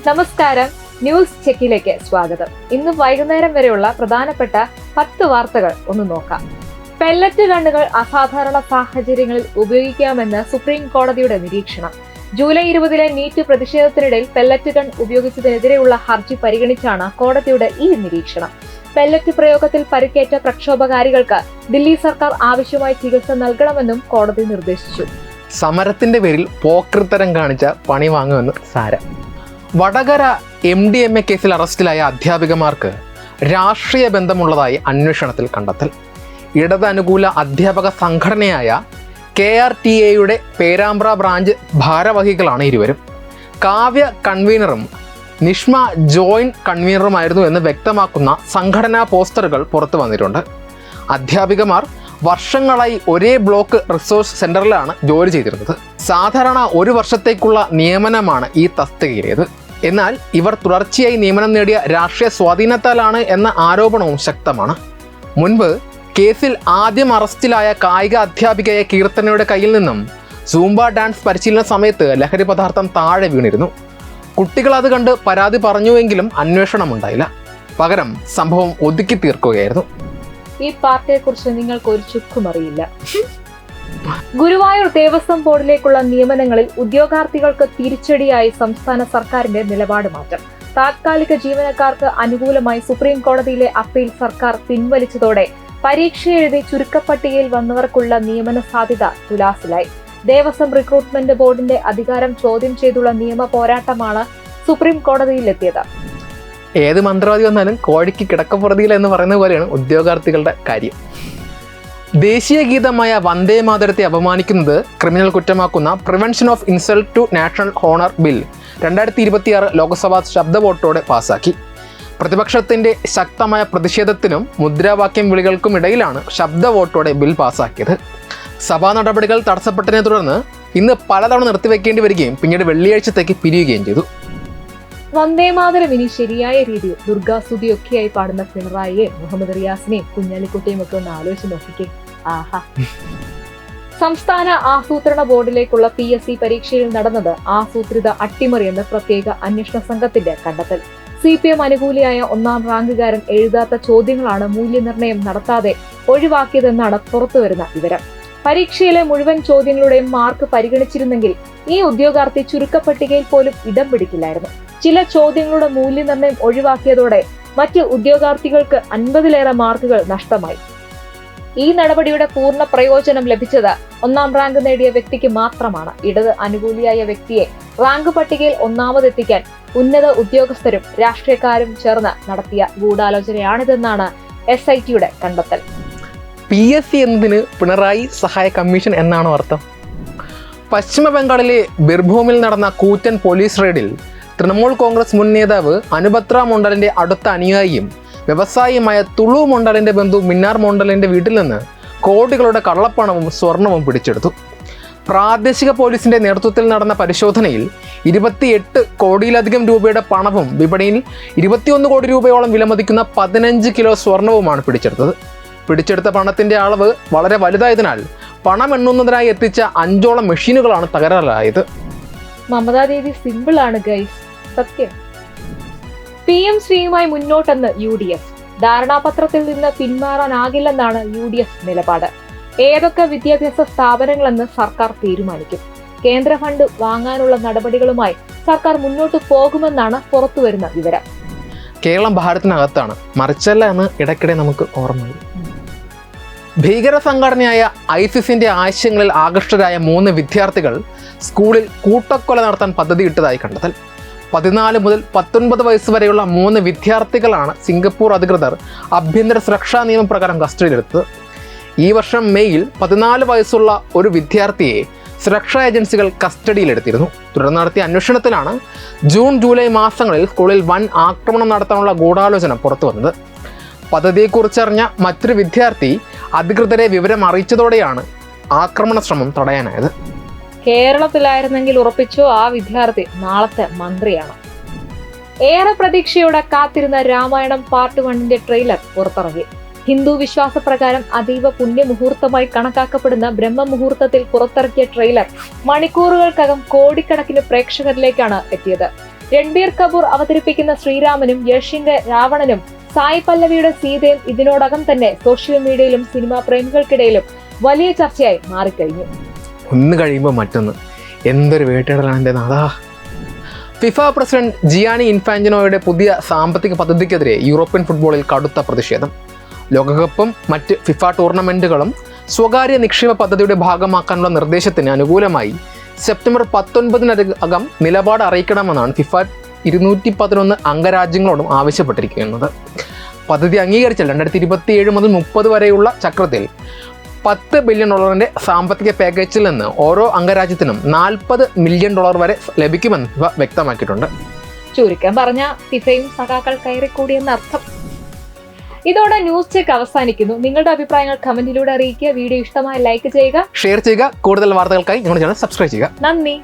നമസ്കാരം, ന്യൂസ് ചെക്കിലേക്ക് സ്വാഗതം. ഇന്ന് വൈകുന്നേരം വരെയുള്ള പ്രധാനപ്പെട്ട 10 വാർത്തകൾ ഒന്ന് നോക്കാം. പെല്ലറ്റ് ഗണ്ണുകൾ അസാധാരണ സാഹചര്യങ്ങളിൽ ഉപയോഗിക്കാമെന്ന് സുപ്രീം കോടതിയുടെ നിരീക്ഷണം. ജൂലൈ 20 നീറ്റ് പ്രതിഷേധത്തിനിടയിൽ പെല്ലറ്റ് ഗൺ ഉപയോഗിച്ചതിനെതിരെയുള്ള ഹർജി പരിഗണിച്ചാണ് കോടതിയുടെ ഈ നിരീക്ഷണം. പെല്ലറ്റ് പ്രയോഗത്തിൽ പരിക്കേറ്റ പ്രക്ഷോഭകാരികൾക്ക് ദില്ലി സർക്കാർ ആവശ്യമായ ചികിത്സ നൽകണമെന്നും കോടതി നിർദ്ദേശിച്ചു. സമരത്തിന്റെ പേരിൽ പോക്രിത്തരം കാണിച്ച പണി വാങ്ങുമെന്ന് സാരം. വടകര MDMA കേസിൽ അറസ്റ്റിലായ അധ്യാപികമാർക്ക് രാഷ്ട്രീയ ബന്ധമുള്ളതായി അന്വേഷണത്തിൽ കണ്ടെത്തൽ. ഇടത് അനുകൂല അധ്യാപക സംഘടനയായ KRTA പേരാമ്പ്ര ബ്രാഞ്ച് ഭാരവാഹികളാണ് ഇരുവരും. കാവ്യ കൺവീനറും നിഷ്മ ജോയിന്റ് കൺവീനറുമായിരുന്നു എന്ന് വ്യക്തമാക്കുന്ന സംഘടനാ പോസ്റ്ററുകൾ പുറത്തു വന്നിട്ടുണ്ട്. അധ്യാപികമാർ വർഷങ്ങളായി ഒരേ ബ്ലോക്ക് റിസോഴ്സ് സെന്ററിലാണ് ജോലി ചെയ്തിരുന്നത്. സാധാരണ 1 വർഷത്തേക്കുള്ള നിയമനമാണ് ഈ തസ്തികയിലേത്. എന്നാൽ ഇവർ തുടർച്ചയായി നിയമനം നേടിയ രാഷ്ട്രീയ സ്വാധീനത്താലാണ് എന്ന ആരോപണവും ശക്തമാണ്. മുൻപ് കേസിൽ ആദ്യം അറസ്റ്റിലായ കായിക അധ്യാപികയെ കീർത്തനയുടെ കയ്യിൽ നിന്നും സൂംബ ഡാൻസ് പരിശീലന സമയത്ത് ലഹരി പദാർത്ഥം താഴെ വീണിരുന്നു. കുട്ടികൾ അത് കണ്ട് പരാതി പറഞ്ഞുവെങ്കിലും അന്വേഷണം ഉണ്ടായില്ല. പകരം സംഭവം ഒതുക്കി തീർക്കുകയായിരുന്നു. ഈ പാർട്ടിയെക്കുറിച്ച് നിങ്ങൾക്ക് ഒരു ചുക്കും അറിയില്ല. ഗുരുവായൂർ ദേവസ്വം ബോർഡിലേക്കുള്ള നിയമനങ്ങളിൽ ഉദ്യോഗാർത്ഥികൾക്ക് തിരിച്ചടിയായി സംസ്ഥാന സർക്കാരിന്റെ നിലപാട് മാറ്റം. താത്കാലിക ജീവനക്കാർക്ക് അനുകൂലമായി സുപ്രീം കോടതിയിലെ അപ്പീൽ സർക്കാർ പിൻവലിച്ചതോടെ പരീക്ഷ എഴുതി ചുരുക്കപ്പട്ടികയിൽ വന്നവർക്കുള്ള നിയമന സാധ്യത തുലാസിലായി. ദേവസ്വം റിക്രൂട്ട്മെന്റ് ബോർഡിന്റെ അധികാരം ചോദ്യം ചെയ്തുള്ള നിയമ പോരാട്ടമാണ് സുപ്രീം കോടതിയിലെത്തിയത്. ഏത് മന്ത്രവാദി വന്നാലും കോഴിക്ക് കിടക്കപ്പുറതിയില്ല എന്ന് പറയുന്ന പോലെയാണ് ഉദ്യോഗാർത്ഥികളുടെ കാര്യം. ദേശീയ ഗീതമായ വന്ദേ മാതരത്തെ അപമാനിക്കുന്നത് ക്രിമിനൽ കുറ്റമാക്കുന്ന prevention of insult to national honour bill 2026 Lok Sabha ശബ്ദ വോട്ടോടെ പാസാക്കി. പ്രതിപക്ഷത്തിന്റെ ശക്തമായ പ്രതിഷേധത്തിനും മുദ്രാവാക്യം വിളികൾക്കും ഇടയിലാണ് ശബ്ദ വോട്ടോടെ ബിൽ പാസാക്കിയത്. സഭാ നടപടികൾ തടസ്സപ്പെട്ടതിനെ തുടർന്ന് ഇന്ന് പലതവണ നിർത്തിവെക്കേണ്ടി വരികയും പിന്നീട് വെള്ളിയാഴ്ചത്തേക്ക് പിരിയുകയും ചെയ്തു. വന്ദേമാതരം ഇനി ശരിയായ രീതിയിൽ ദുർഗാസ്തുതിയൊക്കെയായി പാടുന്ന പിണറായിയെ, മുഹമ്മദ് റിയാസിനെയും കുഞ്ഞാലിക്കുട്ടിയും ഒക്കെ ഒന്ന് ആലോചിച്ച് നോക്കിക്കേ. ആഹാ. സംസ്ഥാന ആസൂത്രണ ബോർഡിലേക്കുള്ള PSC പരീക്ഷയിൽ നടന്നത് ആസൂത്രിത അട്ടിമറിയെന്ന് പ്രത്യേക അന്വേഷണ സംഘത്തിന്റെ കണ്ടെത്തൽ. CPM അനുകൂലിയായ 1ാം റാങ്കുകാരൻ എഴുതാത്ത ചോദ്യങ്ങളാണ് മൂല്യനിർണ്ണയം നടത്താതെ ഒഴിവാക്കിയതെന്നാണ് പുറത്തുവരുന്ന വിവരം. പരീക്ഷയിലെ മുഴുവൻ ചോദ്യങ്ങളുടെയും മാർക്ക് പരിഗണിച്ചിരുന്നെങ്കിൽ ഈ ഉദ്യോഗാർത്ഥി ചുരുക്കപ്പട്ടികയിൽ പോലും ഇടം പിടിക്കില്ലായിരുന്നു. ചില ചോദ്യങ്ങളുടെ മൂല്യനിർണ്ണയം ഒഴിവാക്കിയതോടെ മറ്റ് ഉദ്യോഗാർത്ഥികൾക്ക് 50ലേറെ മാർക്കുകൾ നഷ്ടമായി. ഈ നടപടിയുടെ പൂർണ്ണ പ്രയോജനം ലഭിച്ചത് 1ാം റാങ്ക് നേടിയ വ്യക്തിക്ക് മാത്രമാണ്. ഇടത് അനുകൂലിയായ വ്യക്തിയെ റാങ്ക് പട്ടികയിൽ 1ാമതെത്തിക്കാൻ ഉന്നത ഉദ്യോഗസ്ഥരും രാഷ്ട്രീയക്കാരും ചേർന്ന് നടത്തിയ ഗൂഢാലോചനയാണിതെന്നാണ് SITയുടെ കണ്ടെത്തൽ. PSC എന്നതിന് പിണറായി സഹായ കമ്മീഷൻ എന്നാണോ അർത്ഥം? പശ്ചിമ ബംഗാളിലെ ബിർഭൂമിൽ നടന്ന കൂറ്റൻ പോലീസ് റെയ്ഡിൽ തൃണമൂൽ കോൺഗ്രസ് മുൻ നേതാവ് അനുപത്ര മണ്ഡലിന്റെ അടുത്ത അനുയായിയും വ്യവസായിയുമായ തുളു മണ്ഡലിന്റെ ബന്ധു മിന്നാർ മണ്ഡലിന്റെ വീട്ടിൽ നിന്ന് കോടികളുടെ കള്ളപ്പണവും സ്വർണവും പിടിച്ചെടുത്തു. പ്രാദേശിക പോലീസിന്റെ നേതൃത്വത്തിൽ നടന്ന പരിശോധനയിൽ 28 കോടിയിലധികം രൂപയുടെ പണവും വിപണിയിൽ 21 കോടി രൂപയോളം വിലമതിക്കുന്ന 15 കിലോ സ്വർണവുമാണ് പിടിച്ചെടുത്തത്. പിടിച്ചെടുത്ത പണത്തിന്റെ അളവ് വളരെ വലുതായതിനാൽ പണം എണ്ണുന്നതിനായി എത്തിച്ച 5ഓളം മെഷീനുകളാണ് തകരാറിലായത്. മമതാ ദീദി സിമ്പിൾ ആണ് ഗൈസ്, സത്യം. PM ശ്രീയുമായി മുന്നോട്ടെന്ന് UDF. ധാരണാപത്രത്തിൽ നിന്ന് പിന്മാറാനാകില്ലെന്നാണ് UDF നിലപാട്. ഏതൊക്കെ വിദ്യാഭ്യാസ സ്ഥാപനങ്ങളെന്ന് സർക്കാർ തീരുമാനിക്കും. കേന്ദ്ര ഫണ്ട് വാങ്ങാനുള്ള നടപടികളുമായി സർക്കാർ മുന്നോട്ട് പോകുമെന്നാണ് പുറത്തുവരുന്ന വിവരം. കേരളം ഭാരതത്തിനകത്താണ്, മറിച്ചല്ല എന്ന് ഇടയ്ക്കിടെ നമുക്ക് ഓർമ്മ വരും. ഭീകര സംഘടനയായ ISISന്റെ ആശയങ്ങളിൽ ആകൃഷ്ടരായ 3 വിദ്യാർത്ഥികൾ സ്കൂളിൽ കൂട്ടക്കൊല നടത്താൻ പദ്ധതിയിട്ടതായി കണ്ടെത്തൽ. 14 മുതൽ 19 വയസ്സ് വരെയുള്ള 3 വിദ്യാർത്ഥികളാണ് സിംഗപ്പൂർ അധികൃതർ ആഭ്യന്തര സുരക്ഷാ നിയമപ്രകാരം കസ്റ്റഡിയിലെടുത്തത്. ഈ വർഷം മെയ്യിൽ 14 വയസ്സുള്ള ഒരു വിദ്യാർത്ഥിയെ സുരക്ഷാ ഏജൻസികൾ കസ്റ്റഡിയിലെടുത്തിരുന്നു. തുടർന്ന് നടത്തിയ അന്വേഷണത്തിലാണ് ജൂൺ ജൂലൈ മാസങ്ങളിൽ സ്കൂളിൽ വൻ ആക്രമണം നടത്താനുള്ള ഗൂഢാലോചന പുറത്തു വന്നത്. പദ്ധതിയെക്കുറിച്ചറിഞ്ഞ മറ്റൊരു വിദ്യാർത്ഥി അധികൃതരെ വിവരം അറിയിച്ചതോടെയാണ് ആക്രമണ ശ്രമം തടയാനായത്. കേരളത്തിലായിരുന്നെങ്കിൽ ഉറപ്പിച്ചോ ആ വിദ്യാർത്ഥി നാളത്തെ മന്ത്രിയാണ്. ഏറെ പ്രതീക്ഷയോടെ കാത്തിരുന്ന രാമായണം പാർട്ട് 1ന്റെ ട്രെയിലർ പുറത്തിറങ്ങി. ഹിന്ദു വിശ്വാസപ്രകാരം അതീവ പുണ്യമുഹൂർത്തമായി കണക്കാക്കപ്പെടുന്ന ബ്രഹ്മമുഹൂർത്തത്തിൽ പുറത്തിറക്കിയ ട്രെയിലർ മണിക്കൂറുകൾക്കകം കോടിക്കണക്കിന് പ്രേക്ഷകരിലേക്കാണ് എത്തിയത്. രൺബീർ കപൂർ അവതരിപ്പിക്കുന്ന ശ്രീരാമനും യഷിന്റെ രാവണനും സായി പല്ലവിയുടെ സീതയും ഇതിനോടകം തന്നെ സോഷ്യൽ മീഡിയയിലും സിനിമാ പ്രേമികൾക്കിടയിലും വലിയ ചർച്ചയായി മാറിക്കഴിഞ്ഞു. ഒന്ന് കഴിയുമ്പോൾ മറ്റൊന്ന്, എന്തൊരു വേട്ടയാടലാണ് എൻ്റെ നാഥാ. ഫിഫ പ്രസിഡന്റ് ജിയാനി ഇൻഫാന്റിനോയുടെ പുതിയ സാമ്പത്തിക പദ്ധതിക്കെതിരെ യൂറോപ്യൻ ഫുട്ബോളിൽ കടുത്ത പ്രതിഷേധം. ലോകകപ്പും മറ്റ് ഫിഫ ടൂർണമെന്റുകളും സ്വകാര്യ നിക്ഷേപ പദ്ധതിയുടെ ഭാഗമാക്കാനുള്ള നിർദ്ദേശത്തിന് അനുകൂലമായി സെപ്റ്റംബർ 19-നകം നിലപാട് അറിയിക്കണമെന്നാണ് ഫിഫ 211 അംഗരാജ്യങ്ങളോടും ആവശ്യപ്പെട്ടിരിക്കുന്നത്. പദ്ധതി അംഗീകരിച്ചാൽ 2027 മുതൽ 30 വരെയുള്ള ചക്രത്തിൽ $10 ബില്യൺ സാമ്പത്തിക പാക്കേജിൽ നിന്ന് ഓരോ അംഗരാജ്യത്തിനും $40 മില്യൺ വരെ ലഭിക്കുമെന്ന് ഫിഫ വ്യക്തമാക്കിയിട്ടുണ്ട്. ചുരുക്കം പറഞ്ഞ ഫിഫയും സഖാക്കൾ കയറിക്കൂടിയെന്ന് അർത്ഥം. ഇതോടെ ന്യൂസ് ചെക്ക് അവസാനിക്കുന്നു. നിങ്ങളുടെ അഭിപ്രായങ്ങൾ കമന്റിലൂടെ അറിയിക്കുക. വീഡിയോ ഇഷ്ടമായി ലൈക്ക് ചെയ്യുക, ഷെയർ ചെയ്യുക. കൂടുതൽ വാർത്തകൾക്കായി ഞങ്ങളുടെ ചാനൽ സബ്സ്ക്രൈബ് ചെയ്യുക. നന്ദി.